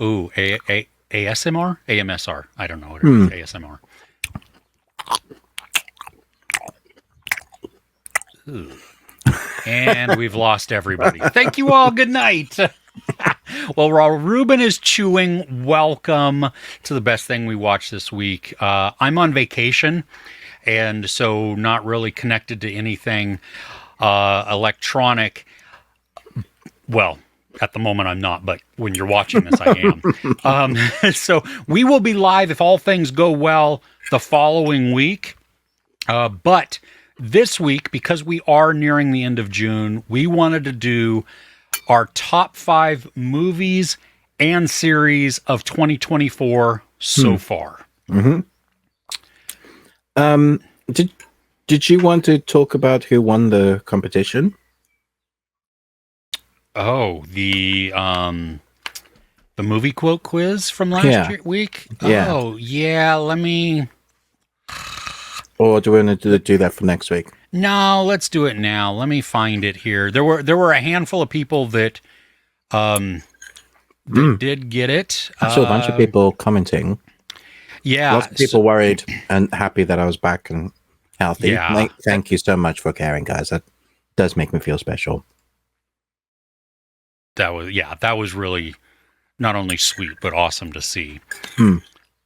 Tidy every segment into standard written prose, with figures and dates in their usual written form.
Ooh, ASMR? AMSR. I don't know what it Hmm. is. ASMR. Ooh. And we've lost everybody. Thank you all. Good night. Well, while Ruben is chewing, welcome to the best thing we watched this week. I'm on vacation, and so not really connected to anything electronic. Well, at the moment I'm not, but when you're watching this, I am. So we will be live if all things go well the following week. But this week, because we are nearing the end of June, we wanted to do our top 5 movies and series of 2024 so far. Mm-hmm. Did you want to talk about who won the competition? Oh, the movie quote quiz from last week? Yeah. Oh, yeah, let me... Or do we want to do that for next week? No, let's do it now. Let me find it here. There were a handful of people that did get it. I saw a bunch of people commenting. Yeah. Lots of people worried and happy that I was back and healthy. Yeah. Thank you so much for caring, guys. That does make me feel special. That was really not only sweet, but awesome to see.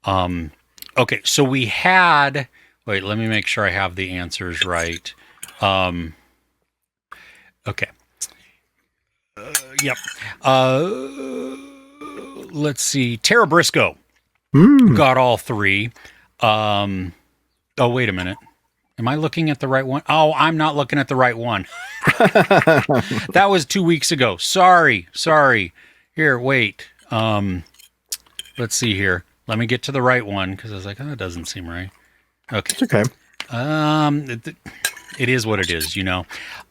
Okay, so we had... Wait, let me make sure I have the answers right. Okay. Yep. Let's see. Tara Briscoe got all 3. Oh, wait a minute. Am I looking at the right one? Oh, I'm not looking at the right one. That was 2 weeks ago. Sorry. Here, wait. Let's see here. Let me get to the right one because I was like, oh, that doesn't seem right. Okay. It's okay. It is what it is, you know.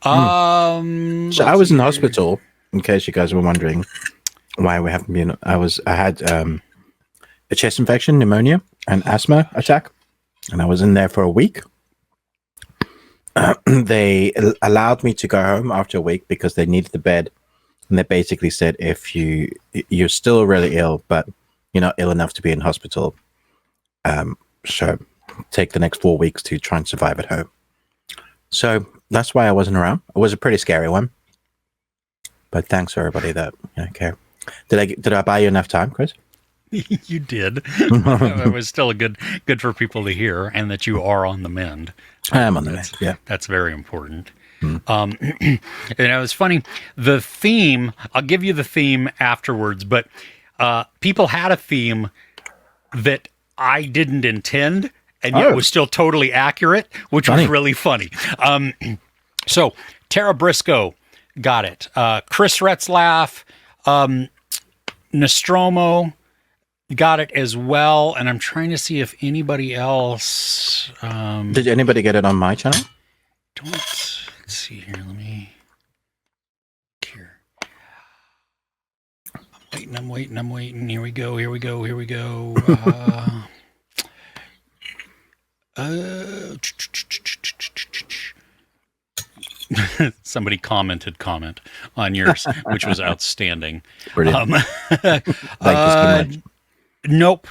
So I was in hospital, in case you guys were wondering why we haven't been. I had a chest infection, pneumonia, and asthma attack, and I was in there for a week. They allowed me to go home after a week because they needed the bed, and they basically said if you're still really ill, but you're not ill enough to be in hospital, so take the next 4 weeks to try and survive at home. So that's why I wasn't around. It was a pretty scary one, but thanks for everybody that care. Did I buy you enough time, Chris? You did. It was still good for people to hear, and that you are on the mend. I am on the mend. Yeah, that's very important. And it was funny. The theme. I'll give you the theme afterwards, but people had a theme that I didn't intend, and yet was still totally accurate, which was really funny. So Tara Briscoe got it. Chris Retzlaff, Nostromo got it as well, and I'm trying to see if anybody else. Did anybody get it on my channel? Let's see here. Let me look here. I'm waiting. Here we go. Somebody commented comment on yours, which was outstanding. Brilliant. Thank you so much. Nope.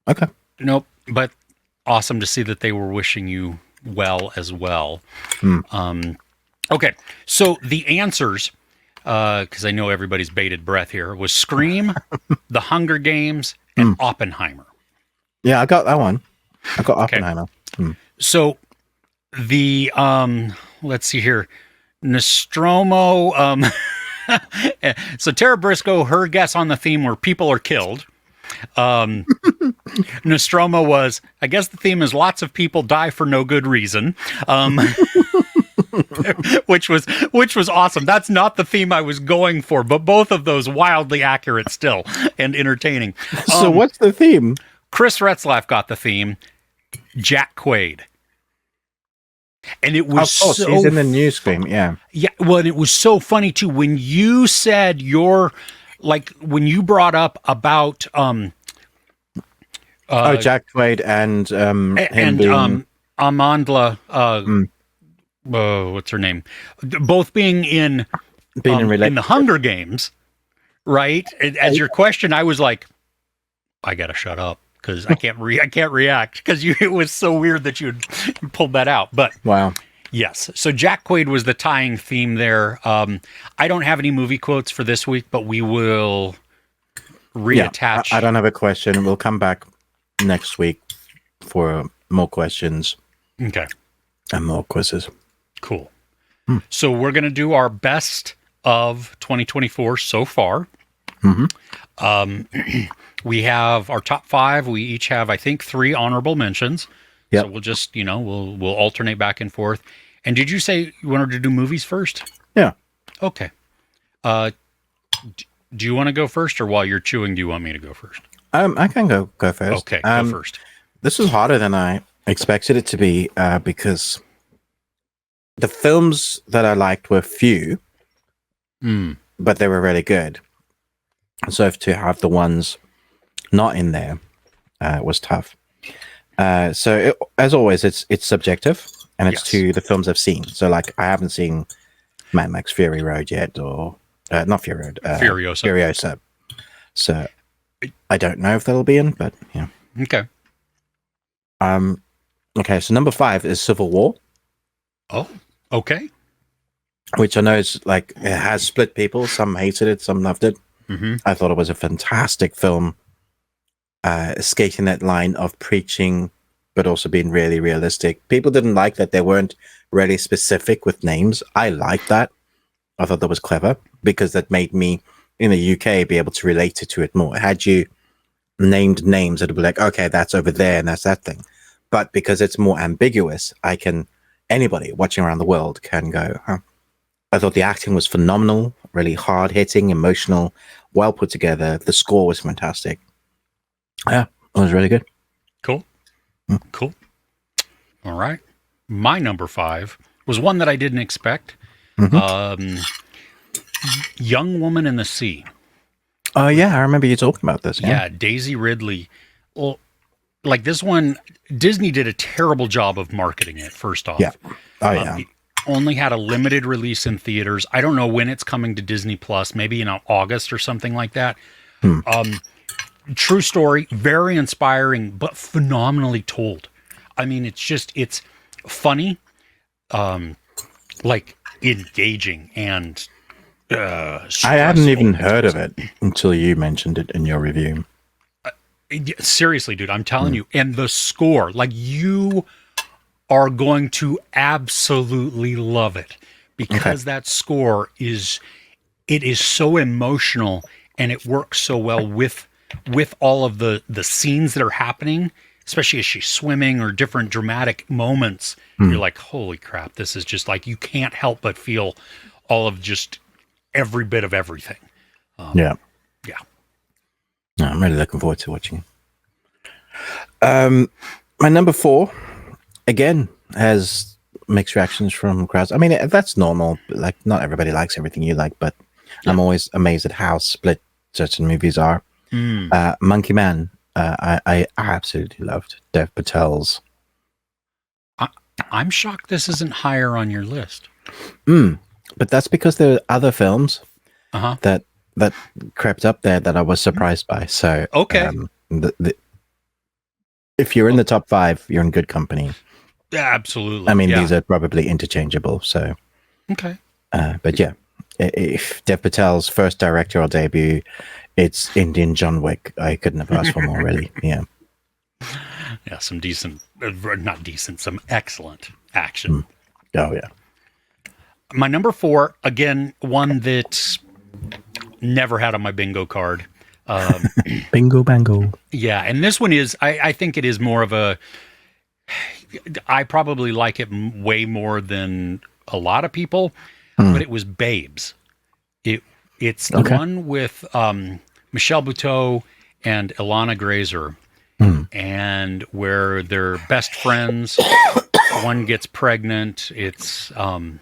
Okay. Nope. But awesome to see that they were wishing you well as well. Okay. So the answers, because I know everybody's bated breath here, was Scream, The Hunger Games, and Oppenheimer. Yeah, I got that one. I got Oppenheimer. So the let's see here, Nostromo. So Tara Briscoe, her guess on the theme were people are killed. Nostromo was, I guess the theme is lots of people die for no good reason. Which was awesome. That's not the theme I was going for, but both of those wildly accurate still and entertaining. So what's the theme? Chris Retzlaff got the theme. Jack Quaid. And it was of course, he's in the new Scream, yeah. Yeah, well, and it was so funny too when you said when you brought up about Jack Quaid and him being... Amandla what's her name? Both being in in the Hunger Games. right? As your question, I was like, I gotta shut up because I can't react because it was so weird that you pulled that out. But Wow. yes, so Jack Quaid was the tying theme there. I don't have any movie quotes for this week, but we will reattach. I don't have a question. We'll come back next week for more questions. Okay. And more quizzes. Cool. So we're going to do our best of 2024 so far. We have our top 5. We each have, I think, 3 honorable mentions. Yep. So we'll just, we'll alternate back and forth. And did you say you wanted to do movies first? Yeah. Okay. Do you want to go first, or while you're chewing, do you want me to go first? I can go first. Okay, go first. This was harder than I expected it to be because the films that I liked were few, but they were really good. So to have the ones not in there was tough. As always, it's subjective, and it's to the films I've seen. So, like, I haven't seen Mad Max Fury Road yet, or not Fury Road, Furiosa. So I don't know if that'll be in, but yeah. Okay. Okay, so number 5 is Civil War. Oh, okay. Which I know is like, it has split people. Some hated it, some loved it. I thought it was a fantastic film, skating that line of preaching, but also being really realistic. People didn't like that they weren't really specific with names. I liked that. I thought that was clever because that made me, in the UK, be able to relate to it more. Had you named names, it'd be like, okay, that's over there and that's that thing. But because it's more ambiguous, anybody watching around the world can go, huh? I thought the acting was phenomenal, really hard hitting, emotional, well put together. The score was fantastic. Yeah, it was really good. Cool. Cool. All right. My number 5 was one that I didn't expect. Young Woman in the Sea. Oh, yeah. I remember you talking about this. Yeah, Daisy Ridley. Well, like this one, Disney did a terrible job of marketing it, first off. Yeah. Oh, yeah. It only had a limited release in theaters. I don't know when it's coming to Disney Plus, maybe in August or something like that. True story, very inspiring, but phenomenally told. I mean, it's funny, like engaging, and I hadn't even heard of it until you mentioned it in your review. Seriously, dude, I'm telling you. And the score, like, you are going to absolutely love it because that score is so emotional, and it works so well with all of the scenes that are happening, especially as she's swimming or different dramatic moments. You're like, holy crap, this is just like, you can't help but feel all of just every bit of everything. Yeah. No, I'm really looking forward to watching it. My number 4, again, has mixed reactions from crowds. I mean, that's normal. Like, not everybody likes everything you like, but I'm always amazed at how split certain movies are. Monkey Man, I absolutely loved Dev Patel's. I'm shocked this isn't higher on your list. But that's because there are other films that crept up there that I was surprised by. So, okay. If you're in the top 5, you're in good company. Yeah, absolutely. I mean, these are probably interchangeable. So, okay. But yeah, if Dev Patel's first directorial debut, it's Indian John Wick. I couldn't have asked for more, really. Yeah. Yeah, some decent, not decent, some excellent action. Oh, yeah. My number 4, again, one that never had on my bingo card. Bingo bango. Yeah, and this one is, I think it is more of a, I probably like it way more than a lot of people, but it was Babes. It's the one with Michelle Buteau and Ilana Grazer, and where they're best friends. One gets pregnant. It's kind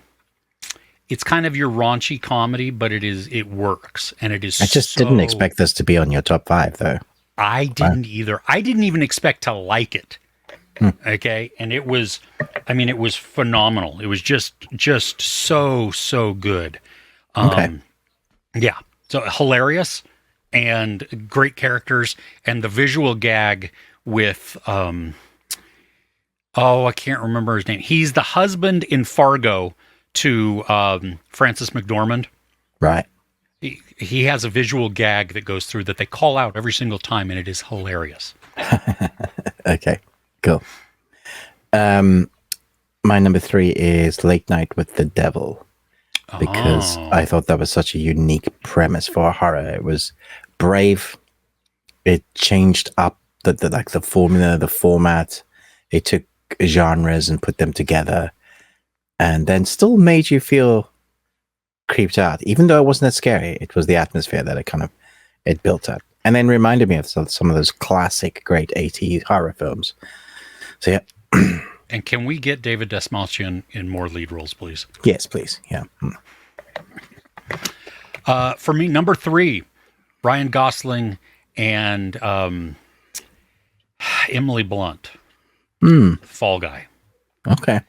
of your raunchy comedy, but it works, and it is. I just didn't expect this to be on your top 5, though. I didn't either. I didn't even expect to like it. Okay, and it was phenomenal. It was just so good. Okay. Yeah. So hilarious and great characters, and the visual gag with I can't remember his name. He's the husband in Fargo to Frances McDormand. Right. He has a visual gag that goes through that they call out every single time, and it is hilarious. Okay, cool. My number 3 is Late Night with the Devil, because I thought that was such a unique premise for a horror. It was brave. It changed up the formula, the format. It took genres and put them together, and then still made you feel creeped out, even though it wasn't that scary. It was the atmosphere that it built up, and then reminded me of some of those classic great 80s horror films. So yeah. And can we get David Dastmalchian in more lead roles, please? Yes, please. Yeah. For me, number 3, Ryan Gosling and Emily Blunt, Fall Guy. Okay.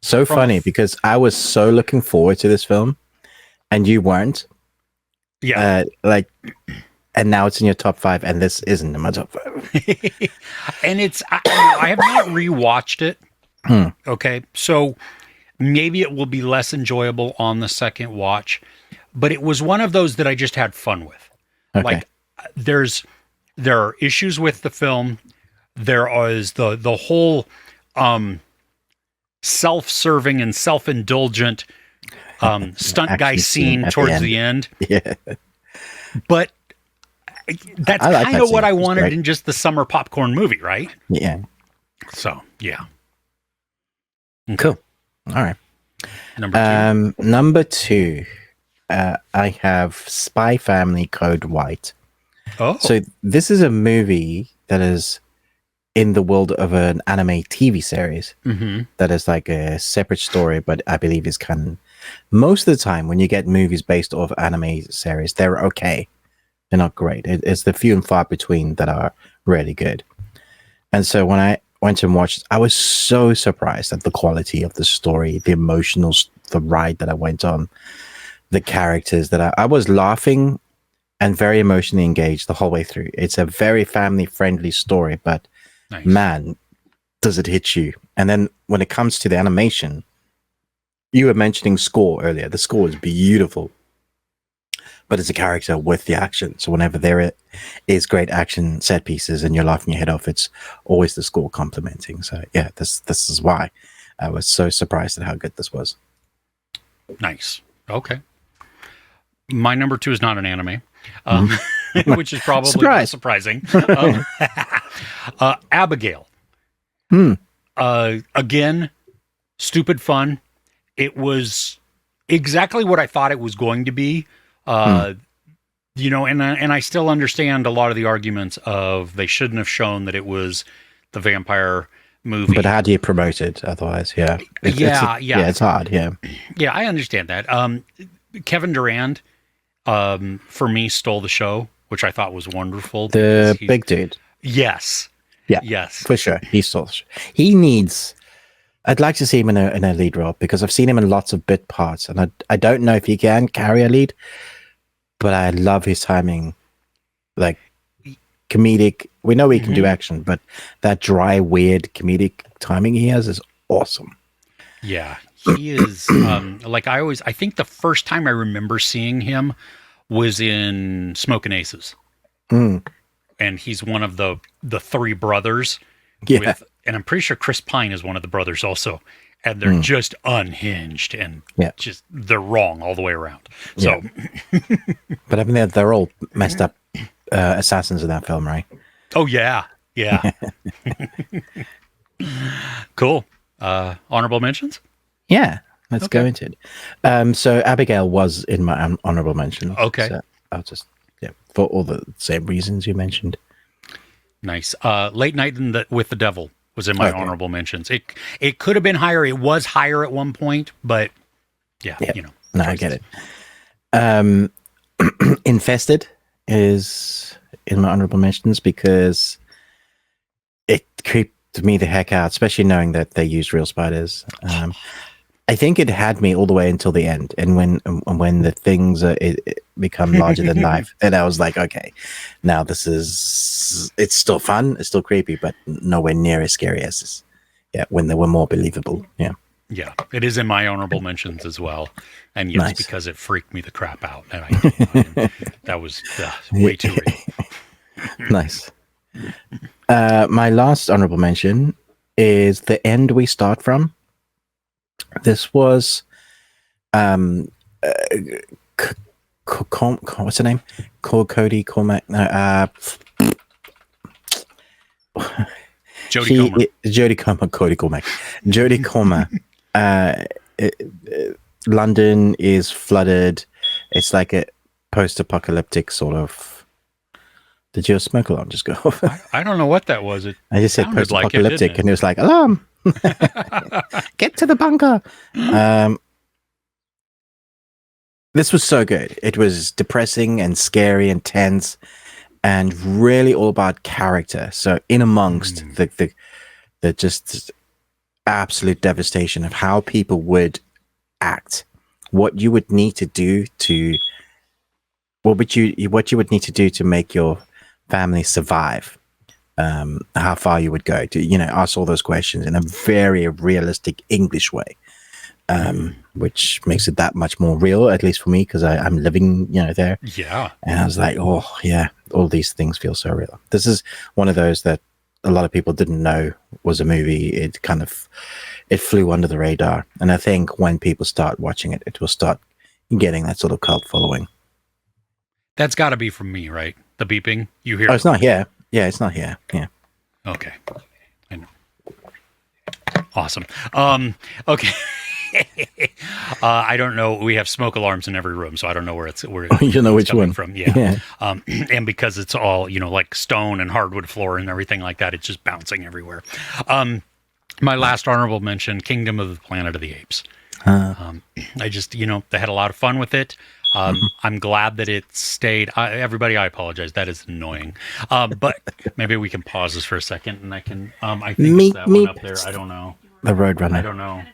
So funny, because I was so looking forward to this film, and you weren't. Yeah. And now it's in your top 5, and this isn't in my top 5. And I have not rewatched it. Okay. So maybe it will be less enjoyable on the second watch, but it was one of those that I just had fun with. Okay. Like there are issues with the film. There is the whole, self-serving and self-indulgent stunt guy scene towards the end. Yeah. But that's I like kind that of what scene. I It's wanted great. in just the summer popcorn movie, right? Yeah. So, yeah. Cool. All right. Number 2. Number 2, I have Spy Family Code White. Oh. So this is a movie that is in the world of an anime TV series that is like a separate story, but I believe is canon. Most of the time when you get movies based off anime series, they're okay. They're not great. It's the few and far between that are really good. And so when I went and watched, I was so surprised at the quality of the story, the the ride that I went on, the characters that I was laughing and very emotionally engaged the whole way through. It's a very family-friendly story, but Nice. man, does it hit you. And then when it comes to the animation, you were mentioning score earlier. The score is beautiful, but it's a character with the action. So whenever there is great action set pieces and you're laughing your head off, it's always the score complimenting. So yeah, this is why I was so surprised at how good this was. Nice. Okay. My number 2 is not an anime, which is probably surprising. Abigail. Again, stupid fun. It was exactly what I thought it was going to be. You know, and I still understand a lot of the arguments of they shouldn't have shown that it was the vampire movie. But how do you promote it otherwise? Yeah. It's hard. Yeah. Yeah, I understand that. Kevin Durand, for me, stole the show, which I thought was wonderful. The big dude. Yes. Yeah. Yes. For sure. He needs... I'd like to see him in a lead role, because I've seen him in lots of bit parts, and I don't know if he can carry a lead, but I love his timing. Like, comedic... We know he can do action, but that dry, weird comedic timing he has is awesome. Yeah. He is, I think the first time I remember seeing him was in Smokin' Aces. And he's one of the 3 brothers. Yeah. And I'm pretty sure Chris Pine is one of the brothers also. And they're just unhinged and just, they're wrong all the way around. So, But I mean, they're all messed up assassins in that film, right? Oh, yeah. Yeah. Cool. Honorable mentions? Yeah, let's go into it. So Abigail was in my honorable mention. Okay. So I'll just, for all the same reasons you mentioned. Nice. Late Night with the Devil was in my honorable mentions. It could have been higher. It was higher at one point, but you know. No, choices. I get it. Infested is in my honorable mentions because it creeped me the heck out, especially knowing that they used real spiders. I think it had me all the way until the end, and when the things become larger than life, and I was like, okay, now it's still fun, it's still creepy, but nowhere near as scary as this. Yeah, when they were more believable. Yeah. Yeah, it is in my honorable mentions as well, and yes, Nice. because it freaked me the crap out, and that was way too real. Nice. My last honorable mention is The End We Start From. This was what's her name? Cody Cormac. No, Jodie Comer. Jodie Comer. Cody Cormac. Jodie Comer. London is flooded. It's like a post-apocalyptic sort of. Did your smoke alarm just go off? I don't know what that was. I just said post-apocalyptic, and it was like, alarm! Get to the bunker! This was so good. It was depressing and scary and tense, and really all about character. So in amongst the just absolute devastation of how people would act, what you would need to do to, what you would need to do to make your family survive, how far you would go to, ask all those questions in a very realistic English way, which makes it that much more real, at least for me, because I'm living, there. Yeah. And I was like, oh yeah, all these things feel so real. This is one of those that a lot of people didn't know was a movie. It flew under the radar. And I think when people start watching it, it will start getting that sort of cult following. That's got to be from me, right? The beeping you hear. Oh, it's not here. Yeah, it's not here. Yeah. Okay. I know. Awesome. Okay. I don't know. We have smoke alarms in every room, so I don't know where it's you know which one from. Yeah. And because it's all, like stone and hardwood floor and everything like that, it's just bouncing everywhere. My last honorable mention, Kingdom of the Planet of the Apes. I just, they had a lot of fun with it. I'm glad that it stayed. Everybody, I apologize. That is annoying. But maybe we can pause this for a second, and I can. I think it's that one up there. I don't know. The Roadrunner. I don't know.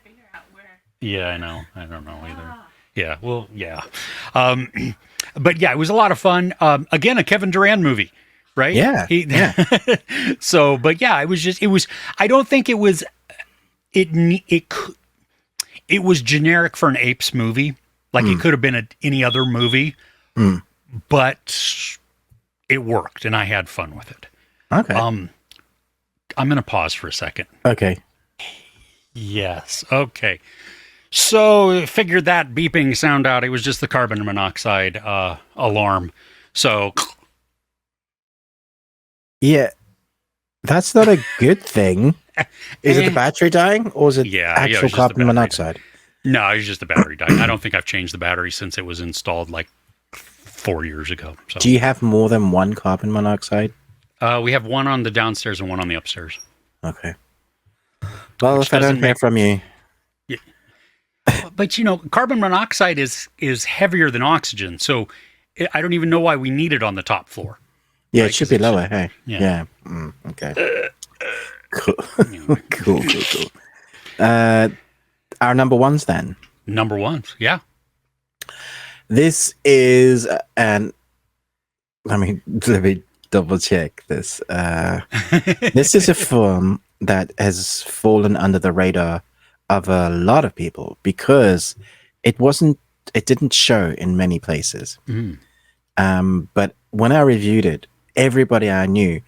Yeah, I know. I don't know either. Yeah. Well, yeah. But yeah, it was a lot of fun. Again, a Kevin Durant movie, right? Yeah. So, but yeah, it was. I don't think it was. It was generic for an Apes movie. Like it could have been any other movie, but it worked, and I had fun with it. Okay. I'm going to pause for a second. Okay. Yes. Okay. So figured that beeping sound out. It was just the carbon monoxide alarm. So. Yeah. That's not a good thing. Is it the battery dying, or is it actual carbon monoxide? No, it's just the battery dying. I don't think I've changed the battery since it was installed like 4 years ago. So. Do you have more than one carbon monoxide? We have one on the downstairs and one on the upstairs. Okay. Well, if I don't hear from you. Yeah. But, carbon monoxide is heavier than oxygen. So I don't even know why we need it on the top floor. Yeah, right? It should be lower. Hey. Yeah. Okay. Cool. Cool. Our number ones then. Number ones, yeah. This is let me double check this. This is a film that has fallen under the radar of a lot of people because it didn't show in many places. But when I reviewed it, everybody in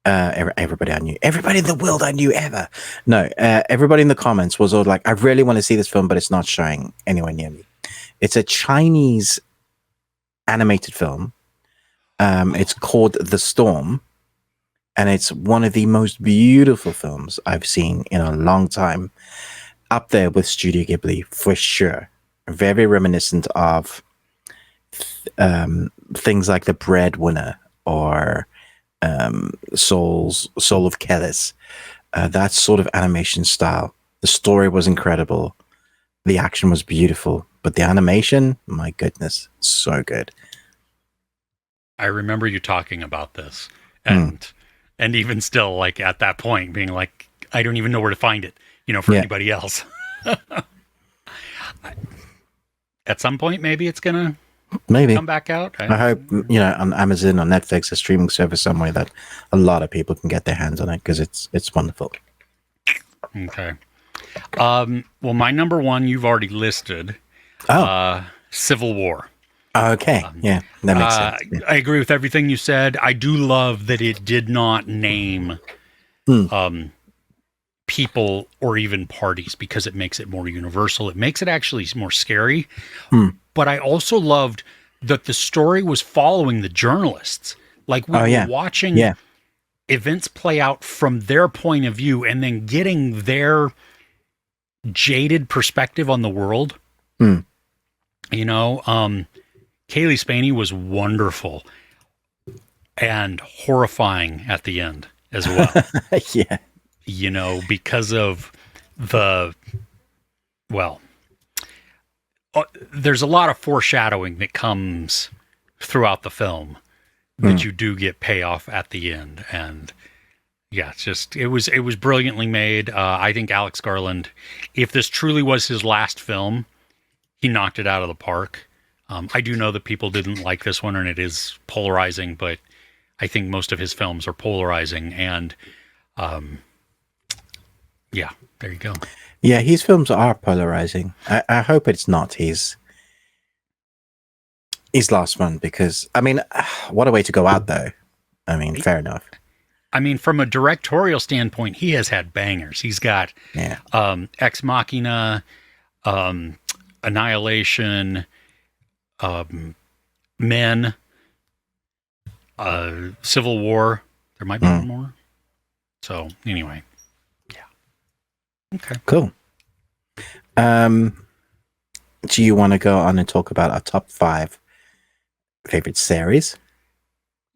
the world I knew ever. No, everybody in the comments was all like, I really want to see this film, but it's not showing anywhere near me. It's a Chinese animated film. It's called The Storm, and it's one of the most beautiful films I've seen in a long time. Up there with Studio Ghibli, for sure. Very reminiscent of things like The Breadwinner or Soul of Kellis, that sort of animation style. The story was incredible, the action was beautiful, but the animation, my goodness, so good. I remember you talking about this, and even still, like at that point, being like, I don't even know where to find it, for anybody else. At some point, maybe it's gonna Maybe. come back out. I hope, on Amazon or Netflix, a streaming service somewhere, that a lot of people can get their hands on it, because it's wonderful. Okay. Well, my number one you've already listed. Civil War. Okay. Yeah, that makes sense. Yeah. I agree with everything you said. I do love that it did not name people or even parties, because it makes it more universal. It makes it actually more scary. But I also loved that the story was following the journalists. Like, we were watching events play out from their point of view, and then getting their jaded perspective on the world. Kaylee Spaney was wonderful and horrifying at the end as well. Yeah. Because of there's a lot of foreshadowing that comes throughout the film that you do get payoff at the end. And yeah, it was brilliantly made. I think Alex Garland, if this truly was his last film, he knocked it out of the park. I do know that people didn't like this one, and it is polarizing, but I think most of his films are polarizing. And yeah, there you go. Yeah, his films are polarizing. I hope it's not his last one, because, I mean, what a way to go out, though. I mean, fair enough. I mean, from a directorial standpoint, he has had bangers. He's got Ex Machina, Annihilation, Men, Civil War. There might be one more. So anyway, yeah. Okay. Cool. Do you want to go on and talk about our top 5 favorite series?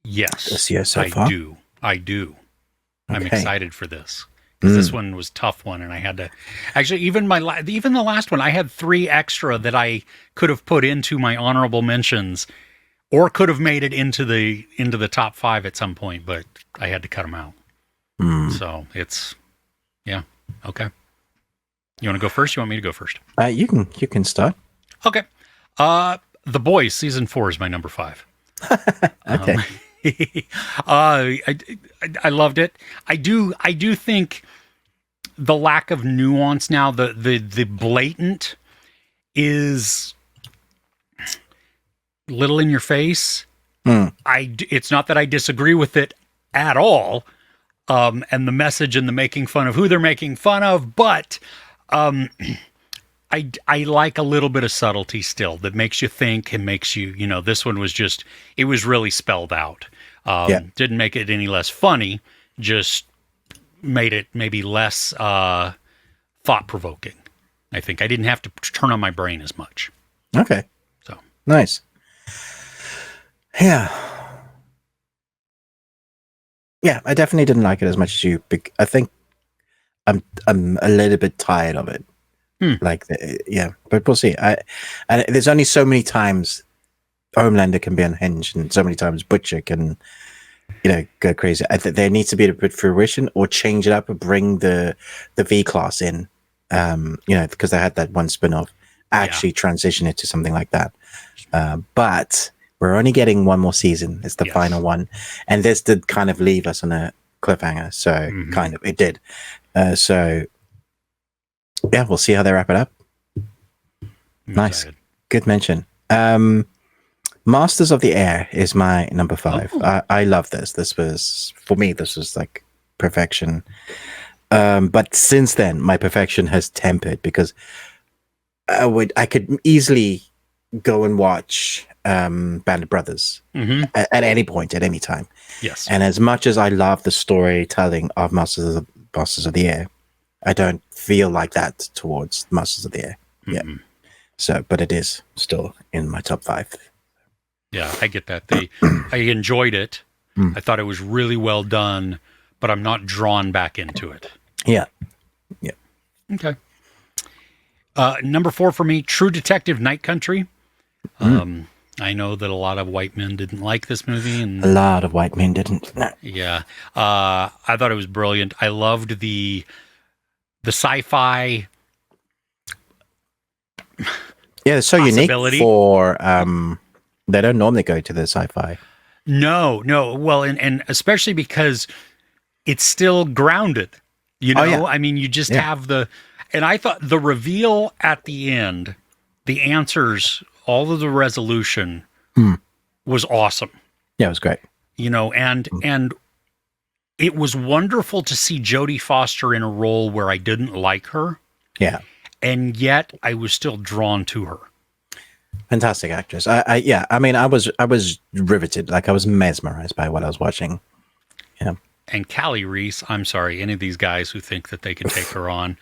Yes, this year so far? I do. Okay. I'm excited for this. This one was a tough one, and I had to actually, even the last one, I had 3 extra that I could have put into my honorable mentions, or could have made it into the top 5 at some point, but I had to cut them out. So it's okay. You want to go first? You want me to go first? You can start. Okay. The Boys season 4 is my number 5. Okay. I loved it. I do think the lack of nuance now, the blatant is little in your face. It's not that I disagree with it at all. And the message and the making fun of who they're making fun of, but I like a little bit of subtlety still that makes you think and makes you, this one was just, it was really spelled out. Didn't make it any less funny, just made it maybe less thought-provoking. I think I didn't have to turn on my brain as much. Okay. So nice. Yeah. Yeah, I definitely didn't like it as much as you. I think I'm a little bit tired of it. But we'll see. And there's only so many times Homelander can be unhinged, and so many times Butcher can, go crazy. I think there needs to be a bit of fruition, or change it up, or bring the V class in. Because they had that one spin-off. Actually transition it to something like that. But we're only getting one more season. It's the final one, and this did kind of leave us on a cliffhanger. So kind of it did. So yeah, we'll see how they wrap it up. Nice, good mention. Masters of the Air is my number 5. I love this. This was, for me, this was like perfection. But since then, my perfection has tempered, because I could easily go and watch Band of Brothers at any point, at any time. Yes. And as much as I love the storytelling of Masters of the Air, I don't feel like that towards Masters of the Air. Yeah. So, but it is still in my top 5. Yeah, I get that. I enjoyed it. I thought it was really well done, but I'm not drawn back into it. Yeah. Yeah. Okay. Number 4 for me, True Detective Night Country. I know that a lot of white men didn't like this movie, and a lot of white men didn't. No. Yeah. I thought it was brilliant. I loved the sci-fi Yeah, it's so unique possibility. for they don't normally go to the sci-fi. No. Well, and especially because it's still grounded. You know, Oh, yeah. I mean, you just Yeah. have and I thought the reveal at the end, the answers, all of the resolution was awesome. Yeah, it was great. You know, and it was wonderful to see Jodie Foster in a role where I didn't like her, Yeah. and yet I was still drawn to her. Fantastic actress. I mean, I was riveted. Like, I was mesmerized by what I was watching. Yeah. And Callie Reese, I'm sorry, any of these guys who think that they can take her on,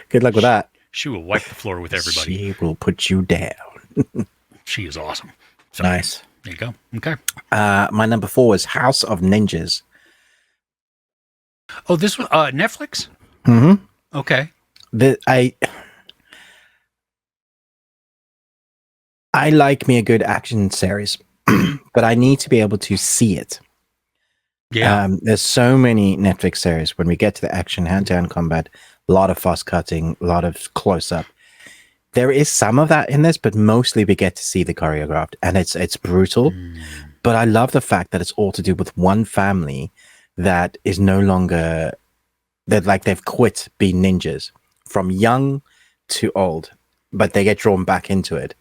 Good luck with that. she will wipe the floor with everybody. She will put you down. She is awesome. So, Nice. there you go. Okay. My number 4 was House of Ninjas. Oh, this was Netflix? Mm-hmm. Okay. I like me a good action series, but I need to be able to see it. Yeah. There's so many Netflix series. When we get to the action, hand-to-hand combat, a lot of fast cutting, a lot of close-up. There is some of that in this, but mostly we get to see the choreographed, and it's brutal. But I love the fact that it's all to do with one family that is no longer, that like they've quit being ninjas from young to old, but they get drawn back into it.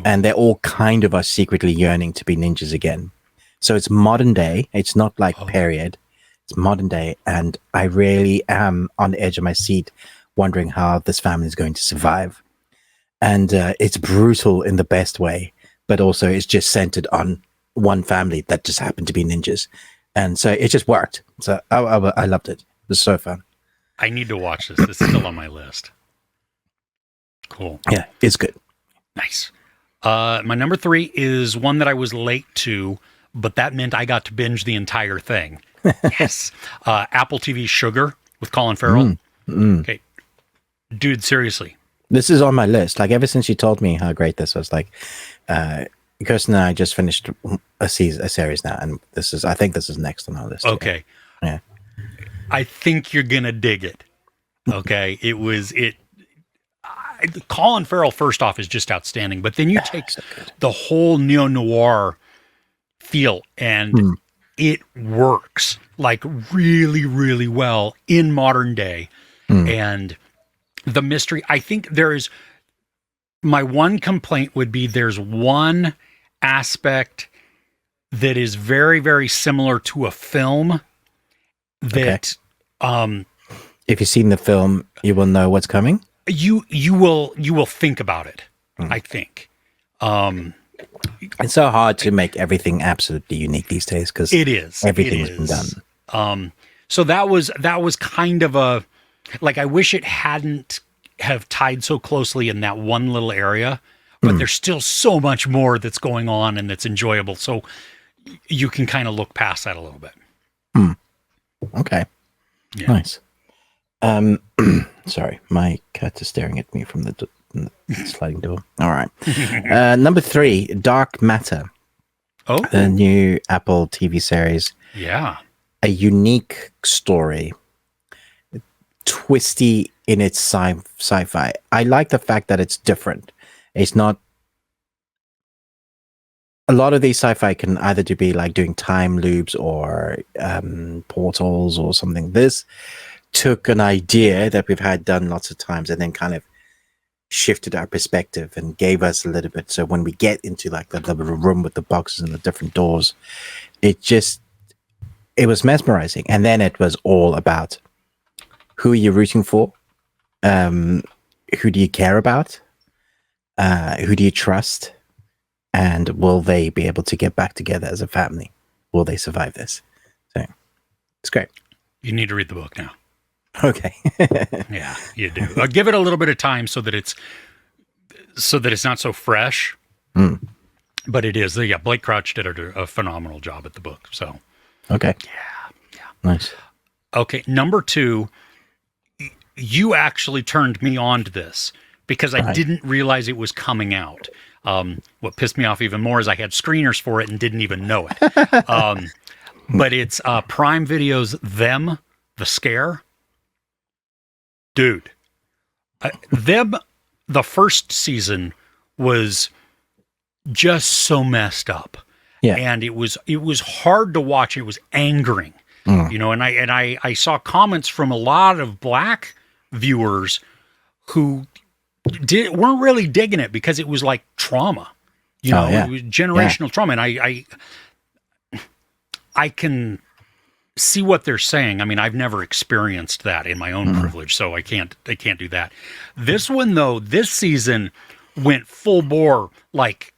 And they all kind of are secretly yearning to be ninjas again. So it's modern day. It's not like period. It's modern day. And I really am on the edge of my seat wondering how this family is going to survive. And it's brutal in the best way, but also it's just centered on one family that just happened to be ninjas. And so it just worked. So I loved it. It was so fun. I need to watch this. It's still on my list. Cool. Yeah, it's good. Nice. My number 3 is one that I was late to, but that meant I got to binge the entire thing. Yes. Apple TV Sugar with Colin Farrell. Okay. Dude, seriously. This is on my list. Like, ever since you told me how great this was, like, Kirsten and I just finished a series now, and I think this is next on our list. Okay. Yeah. I think you're going to dig it. Okay. Colin Farrell, first off, is just outstanding, but then you take the whole neo-noir feel and it works like really, really well in modern day. And the mystery, I think my one complaint would be there's one aspect that is very, very similar to a film that, if you've seen the film, you will know what's coming. you will think about it. I think. It's so hard to make everything absolutely unique these days because everything has been done. So that was kind of a, like, I wish it hadn't have tied so closely in that one little area, but there's still so much more that's going on and that's enjoyable. So you can kind of look past that a little bit. Okay. Yeah. Nice. Sorry, my cat is staring at me from the sliding door. All right. Number 3, Dark Matter. Oh, the new Apple TV series. Yeah. A unique story, twisty in its sci-fi. I like the fact that it's different. It's not. A lot of these sci-fi can either be like doing time loops or portals or something. This took an idea that we've had done lots of times and then kind of shifted our perspective and gave us a little bit. So when we get into like the room with the boxes and the different doors, it was mesmerizing. And then it was all about who are you rooting for? Who do you care about? Who do you trust? And will they be able to get back together as a family? Will they survive this? So it's great. You need to read the book now. Okay. Yeah, you do. Give it a little bit of time so that it's not so fresh. But it is. Yeah, Blake Crouch did a phenomenal job at the book. So okay. Yeah. Nice. Okay, number 2, you actually turned me on to this because I didn't realize it was coming out. What pissed me off even more is I had screeners for it and didn't even know it. But it's Prime Video's Them, The Scare. Dude, the first season was just so messed up. Yeah. And it was hard to watch. It was angering, you know, and I saw comments from a lot of black viewers who weren't really digging it because it was like trauma, you know, it was generational trauma. And I can see what they're saying. I mean, I've never experienced that in my own privilege, so I can't do that. This one though, this season went full bore, like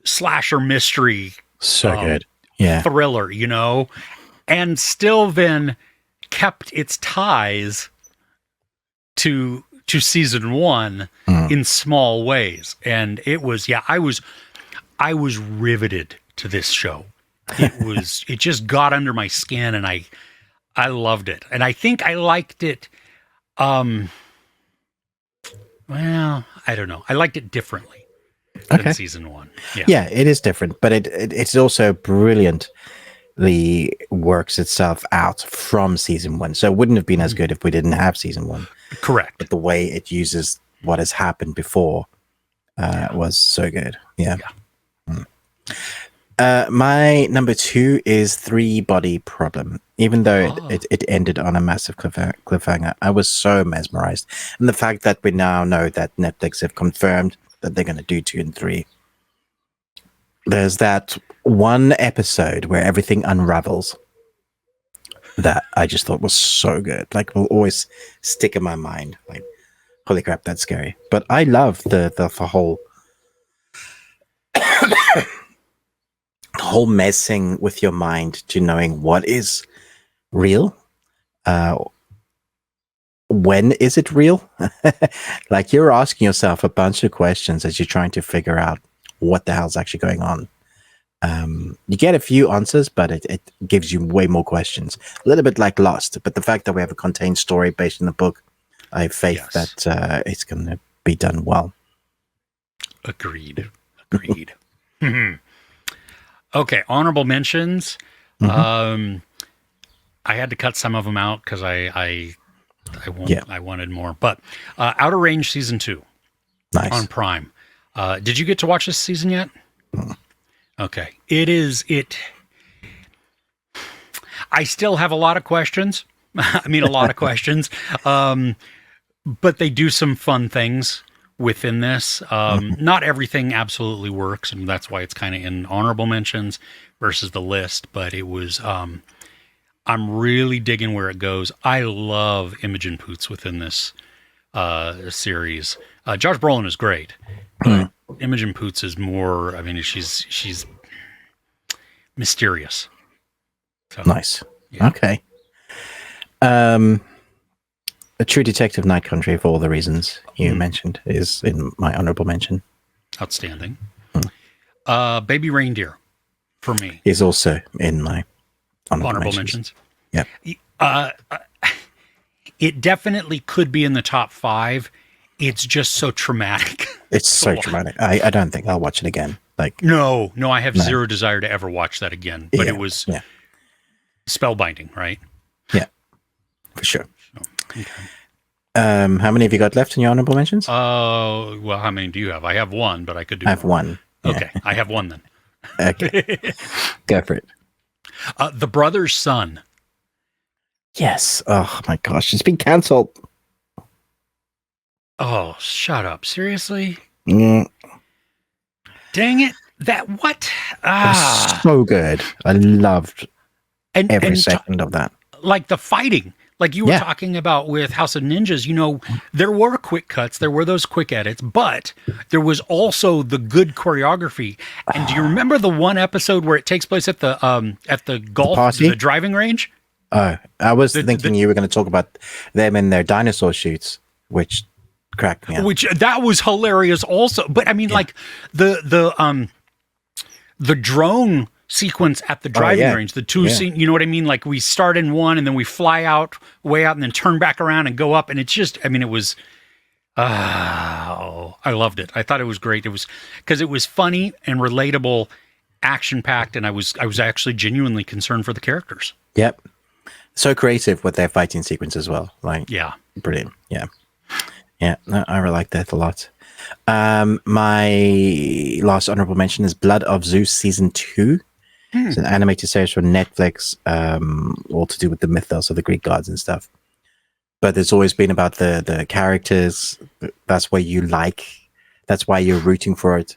slasher mystery, so good, yeah, thriller, you know, and still then kept its ties to season one in small ways. And it was, I was riveted to this show. It just got under my skin, and I loved it. And I think I liked it. Well, I don't know. I liked it differently than season one. Yeah, it is different, but it's also brilliantly works itself out from season one. So it wouldn't have been as good if we didn't have season one. Correct. But the way it uses what has happened before was so good. Yeah. My number 2 is Three Body Problem. Even though it ended on a massive cliffhanger, I was so mesmerized. And the fact that we now know that Netflix have confirmed that they're going to do 2 and 3. There's that one episode where everything unravels that I just thought was so good. Like, will always stick in my mind. Like, holy crap, that's scary. But I love the whole the whole messing with your mind to knowing what is real. When is it real? Like, you're asking yourself a bunch of questions as you're trying to figure out what the hell's actually going on. You get a few answers, but it gives you way more questions. A little bit like Lost, but the fact that we have a contained story based in the book, I have faith that it's going to be done well. Agreed. Okay, honorable mentions. I had to cut some of them out because I wanted more. But Outer Range season 2, nice, on Prime. Did you get to watch this season yet? Okay. I still have a lot of questions. I mean, a lot of questions. But they do some fun things within this. Not everything absolutely works, and that's why it's kind of in honorable mentions versus the list. But it was, I'm really digging where it goes. I love Imogen Poots within this series. Josh Brolin is great. But Imogen Poots is more, I mean, she's mysterious. So, nice. Yeah. Okay. A True Detective Night Country, for all the reasons you mentioned, is in my honorable mention. Outstanding. Baby Reindeer, for me, is also in my honorable mentions. Yeah. It definitely could be in the top 5. It's just so traumatic. It's so traumatic. I don't think I'll watch it again. Like, no, I have zero desire to ever watch that again. But it was spellbinding, right? Yeah, for sure. So, okay. How many have you got left in your honorable mentions? Well, how many do you have? I have one, but I could do I have more. one. Yeah. Okay, I have one then. Okay. Go for it. The Brother's Son. Yes. Oh my gosh, it's been cancelled. Oh, shut up. Seriously? Mm. Dang it. That what? It was so good. I loved every second of that. Like the fighting. Like you were talking about with House of Ninjas, you know, there were quick cuts, there were those quick edits, but there was also the good choreography. And do you remember the one episode where it takes place at the golf, the driving range? Oh, I was thinking you were going to talk about them in their dinosaur shoots, which cracked me up. Which that was hilarious also. But I mean, like the drone sequence at the driving range, the two scene, you know what I mean? Like we start in one and then we fly out, way out, and then turn back around and go up. And it's just, I mean, it was, I loved it. I thought it was great. It was because it was funny and relatable, action packed. And I was actually genuinely concerned for the characters. Yep. So creative with their fighting sequence as well. Like, yeah, brilliant. Yeah. Yeah. No, I really like that a lot. My last honorable mention is Blood of Zeus season 2. It's an animated series from Netflix, all to do with the mythos of the Greek gods and stuff. But it's always been about the characters. That's where you like. That's why you're rooting for it.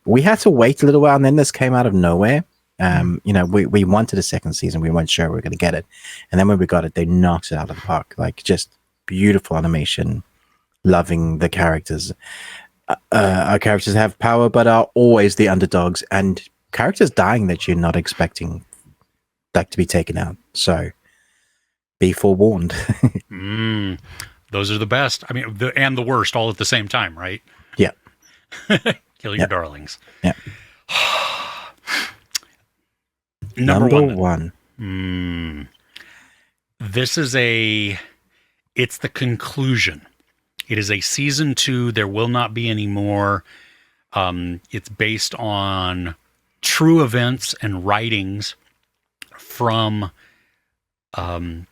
We had to wait a little while, and then this came out of nowhere. We wanted a second season. We weren't sure we were going to get it. And then when we got it, they knocked it out of the park. Like, just beautiful animation, loving the characters. Our characters have power, but are always the underdogs, and characters dying that you're not expecting, like, to be taken out. So be forewarned. Those are the best. I mean, and the worst all at the same time, right? Yeah. Kill your darlings. Yeah. Number one. This is it's the conclusion. It is a season 2. There will not be any more. It's based on true events and writings from a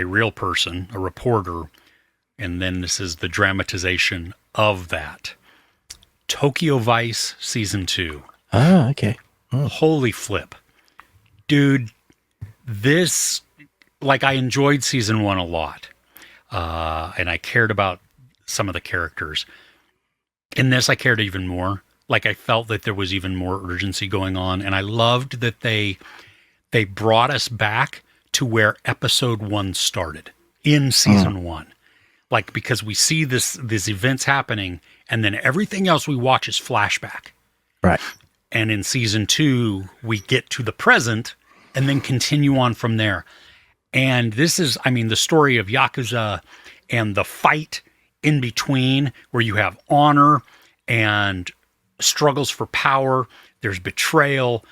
real person, a reporter, and then this is the dramatization of that. Tokyo Vice season 2. Oh, okay. Holy flip. Dude, this, like, I enjoyed season 1 a lot. And I cared about some of the characters. In this, I cared even more. Like, I felt that there was even more urgency going on. And I loved that they brought us back to where episode 1 started in season 1. Like, because we see these events happening, and then everything else we watch is flashback. Right. And in season 2, we get to the present and then continue on from there. And this is, I mean, the story of Yakuza and the fight in between, where you have honor and struggles for power. There's betrayal.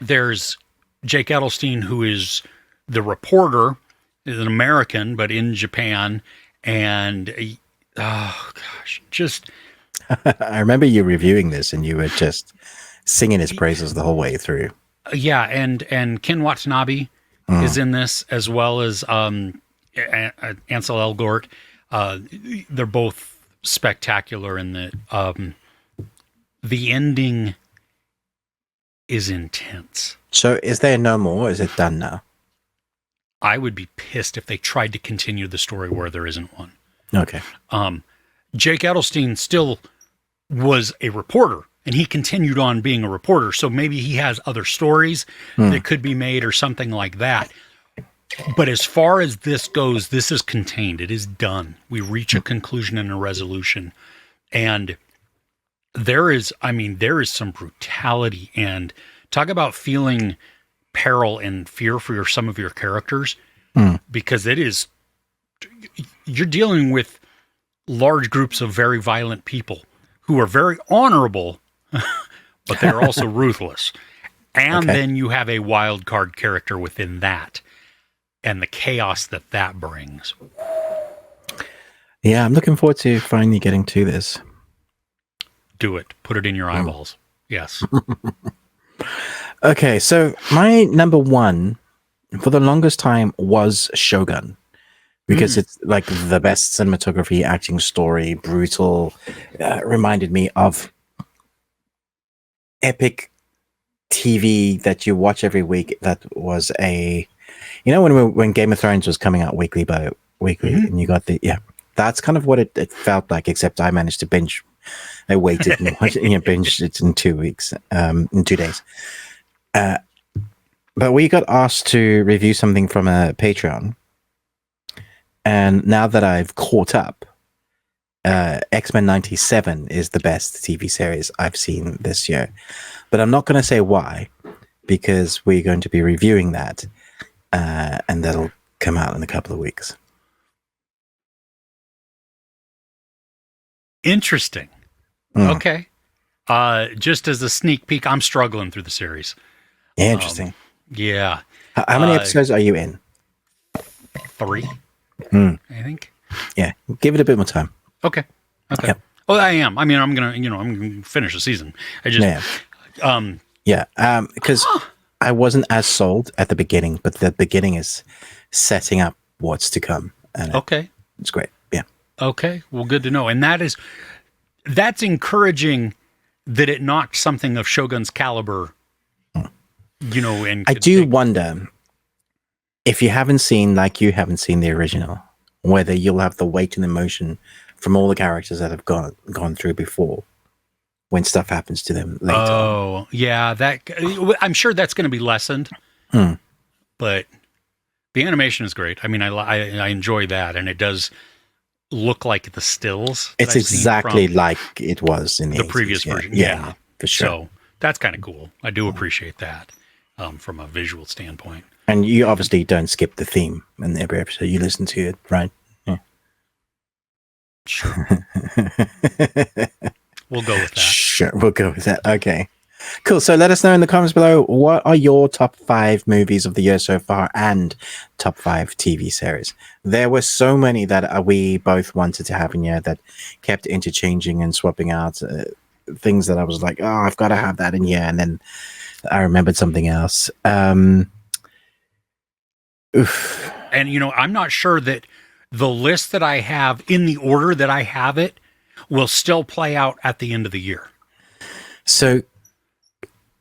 There's Jake Edelstein, who is the reporter, is an American, but in Japan. And, oh gosh, just... I remember you reviewing this, and you were just singing his praises the whole way through. Yeah, and Ken Watanabe is in this, as well as Ansel Elgort. They're both spectacular in that. The ending is intense. So is there no more? Is it done now? I would be pissed if they tried to continue the story where there isn't one. Okay. Jake Edelstein still was a reporter, and he continued on being a reporter. So maybe he has other stories that could be made or something like that. But as far as this goes, this is contained. It is done. We reach a conclusion and a resolution. And there is some brutality, and talk about feeling peril and fear for some of your characters, because you're dealing with large groups of very violent people who are very honorable, but they're also ruthless. And then you have a wild card character within that, and the chaos that brings. Yeah, I'm looking forward to finally getting to this. Do it. Put it in your eyeballs. Yes. Okay, so my number 1 for the longest time was Shogun, because it's like the best cinematography, acting, story, brutal. Reminded me of epic TV that you watch every week. That was when Game of Thrones was coming out weekly by weekly, and you got that's kind of what it felt like. Except I managed to binge. I waited and binged it in 2 weeks, in 2 days. But we got asked to review something from a Patreon. And now that I've caught up, X-Men 97 is the best TV series I've seen this year. But I'm not going to say why, because we're going to be reviewing that, and that'll come out in a couple of weeks. Interesting. Okay. Just as a sneak peek, I'm struggling through the series. Interesting. Yeah. How many episodes are you in? 3, I think. Yeah. Give it a bit more time. Okay. Yep. Well, I am. I mean, I'm gonna finish the season. I just, because I wasn't as sold at the beginning, but the beginning is setting up what's to come. And okay. It's great. Yeah. Okay, well, good to know. And that's encouraging that it knocked something of Shogun's caliber, and I do wonder if you haven't seen the original, whether you'll have the weight and emotion from all the characters that have gone through before when stuff happens to them later. Oh, yeah, I'm sure that's going to be lessened, but the animation is great. I mean, I enjoy that, and it does look like the stills. It's exactly like it was in the 80s, previous version. Yeah, for sure. So that's kind of cool. I do appreciate that from a visual standpoint. And you obviously don't skip the theme in every episode. You listen to it, right? Yeah. Sure. We'll go with that. Sure, we'll go with that. Okay. Cool. So let us know in the comments below, what are your top 5 movies of the year so far and top 5 TV series? There were so many that we both wanted to have in here that kept interchanging and swapping out things that I was like, oh, I've got to have that in here. And then I remembered something else. Oof. And, I'm not sure that the list that I have in the order that I have it will still play out at the end of the year. So,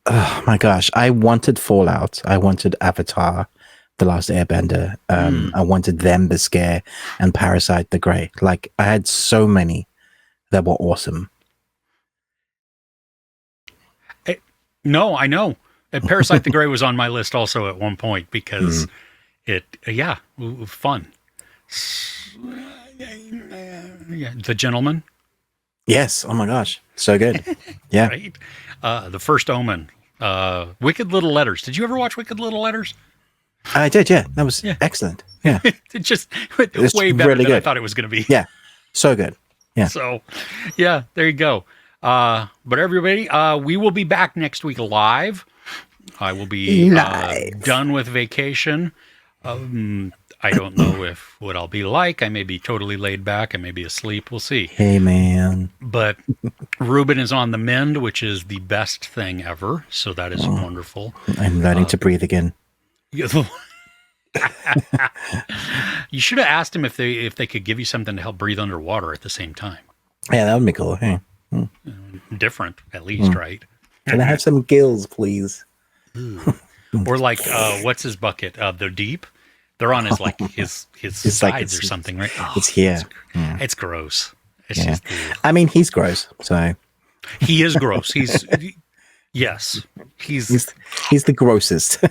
oh my gosh, I wanted Fallout. I wanted Avatar, The Last Airbender. I wanted Them, The Scare, and Parasite, The Grey. Like, I had so many that were awesome. No, I know. And Parasite, The Grey was on my list also at one point because fun. Yeah, The Gentleman. Yes. Oh my gosh. So good. Yeah. Right. The First Omen. Wicked Little Letters. Did you ever watch Wicked Little Letters? I did. Yeah. That was excellent. Yeah. It was way better than I thought it was going to be. Yeah. So good. Yeah. So, yeah, there you go. But everybody, we will be back next week live. I will be done with vacation. I don't know what I'll be like. I may be totally laid back. I may be asleep. We'll see. Hey, man. But Ruben is on the mend, which is the best thing ever. So that is wonderful. I'm learning to breathe again. You should have asked him if they could give you something to help breathe underwater at the same time. Yeah, that would be cool. Hey. Different, at least, right? Can I have some gills, please? Or like, what's his bucket? The Deep. They're on his sides like or something, right? Oh, it's here. It's gross. It's just. I mean, he's gross. So he is gross. He's the grossest.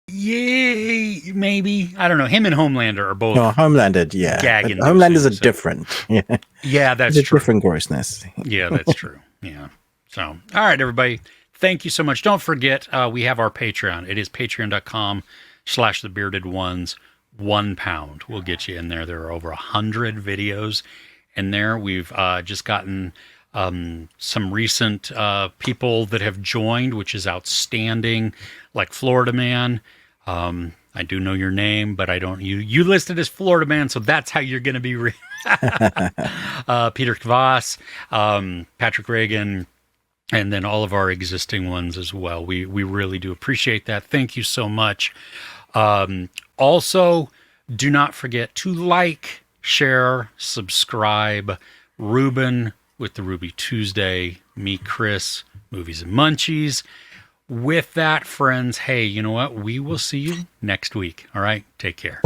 Yay, maybe. I don't know. Him and Homelander are both. No, Homelander, yeah. Gagging. Homelanders are different. Yeah. Yeah, that's true. Different grossness. Yeah, that's true. Yeah. So, all right, everybody. Thank you so much. Don't forget, we have our Patreon. It is patreon.com/thebeardedones. £1 will get you in there. There are over 100 videos in there. We've just gotten some recent people that have joined, which is outstanding, like Florida Man. I do know your name, but I don't. You listed as Florida Man, so that's how you're going to be. Peter Kvass, Patrick Reagan, and then all of our existing ones as well. We really do appreciate that. Thank you so much. Also, do not forget to like, share, subscribe. Ruben with the Ruby Tuesday, me, Chris, Movies and Munchies. With that, friends, hey, you know what? We will see you next week. All right, take care.